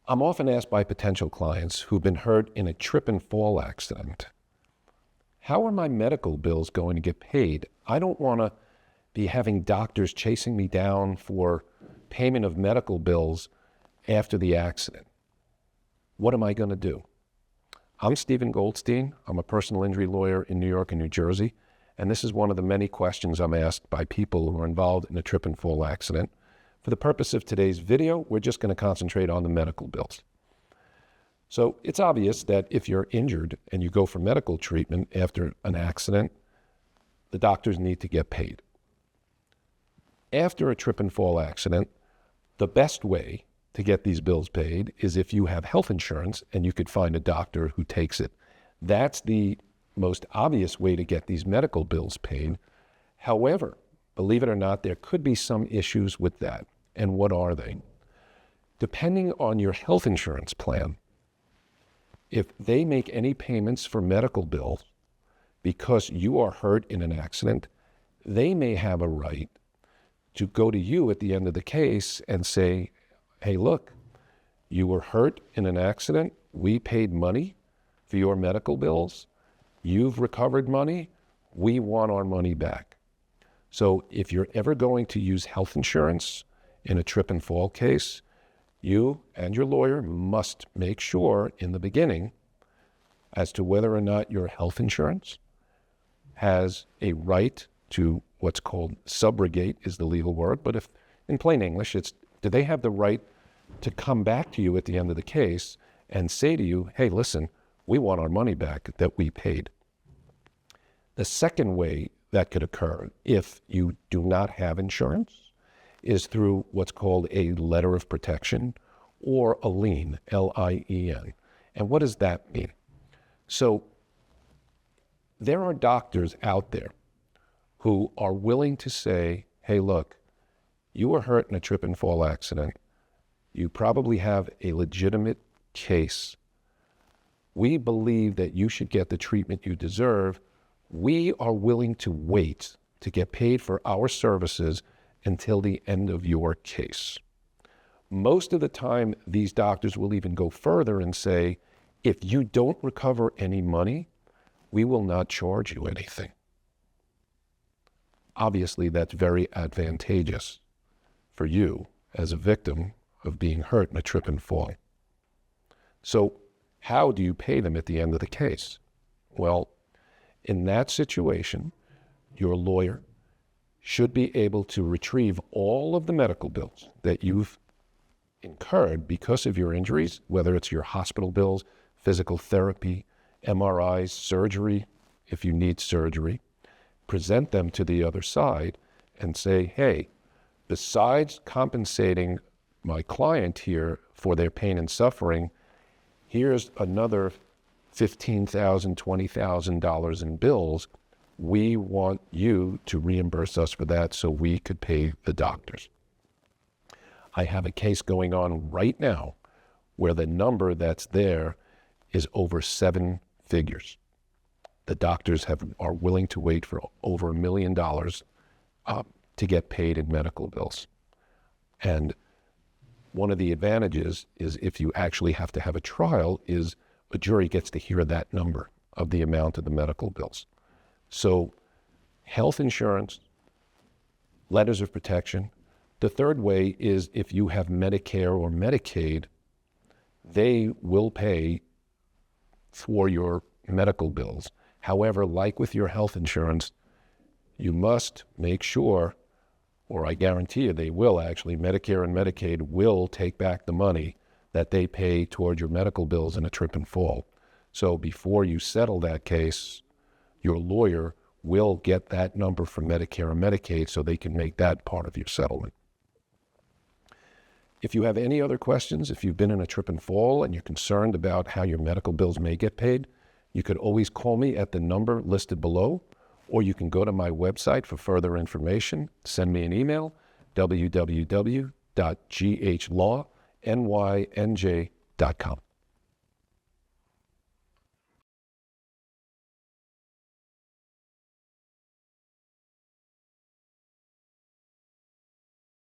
I'm often asked by potential clients who've been hurt in a trip and fall accident, how are my medical bills going to get paid? I don't want to be having doctors chasing me down for payment of medical bills after the accident. What am I going to do? I'm Stephen Goldstein. I'm a personal injury lawyer in New York and New Jersey, and this is one of the many questions I'm asked by people who are involved in a trip and fall accident. For the purpose of today's video, we're just going to concentrate on the medical bills. So it's obvious that if you're injured and you go for medical treatment after an accident, the doctors need to get paid. After a trip and fall accident, the best way to get these bills paid is if you have health insurance and you could find a doctor who takes it. That's the most obvious way to get these medical bills paid. However, believe it or not, there could be some issues with that. And what are they? Depending on your health insurance plan, if they make any payments for medical bills because you are hurt in an accident, they may have a right to go to you at the end of the case and say, hey, look, you were hurt in an accident. We paid money for your medical bills. You've recovered money. We want our money back. So if you're ever going to use health insurance in a trip and fall case, you and your lawyer must make sure in the beginning as to whether or not your health insurance has a right to what's called subrogate is the legal word, but if in plain English, it's do they have the right to come back to you at the end of the case and say to you, hey, listen, we want our money back that we paid. The second way that could occur if you do not have insurance is through what's called a letter of protection or a lien, L-I-E-N. And what does that mean? So there are doctors out there who are willing to say, hey, look, you were hurt in a trip and fall accident. You probably have a legitimate case. We believe that you should get the treatment you deserve. We are willing to wait to get paid for our services until the end of your case. Most of the time, these doctors will even go further and say, if you don't recover any money, we will not charge you anything. Obviously, that's very advantageous for you as a victim of being hurt in a trip and fall. So how do you pay them at the end of the case? Well, in that situation, your lawyer should be able to retrieve all of the medical bills that you've incurred because of your injuries, whether it's your hospital bills, physical therapy, MRIs, surgery, if you need surgery, present them to the other side and say, hey, besides compensating my client here for their pain and suffering, here's another $15,000, $20,000 in bills. We want you to reimburse us for that so we could pay the doctors. I have a case going on right now where the number that's there is over 7 figures. The doctors are willing to wait for over $1 million to get paid in medical bills. And one of the advantages is if you actually have to have a trial is a jury gets to hear that number of the amount of the medical bills. So health insurance, letters of protection. The third way is if you have Medicare or Medicaid, they will pay for your medical bills. However, like with your health insurance, you must make sure, or I guarantee you they will actually, Medicare and Medicaid will take back the money that they pay toward your medical bills in a trip and fall. So before you settle that case, your lawyer will get that number from Medicare and Medicaid so they can make that part of your settlement. If you have any other questions, if you've been in a trip and fall and you're concerned about how your medical bills may get paid, you could always call me at the number listed below, or you can go to my website for further information. Send me an email, www.ghlawnyj.com.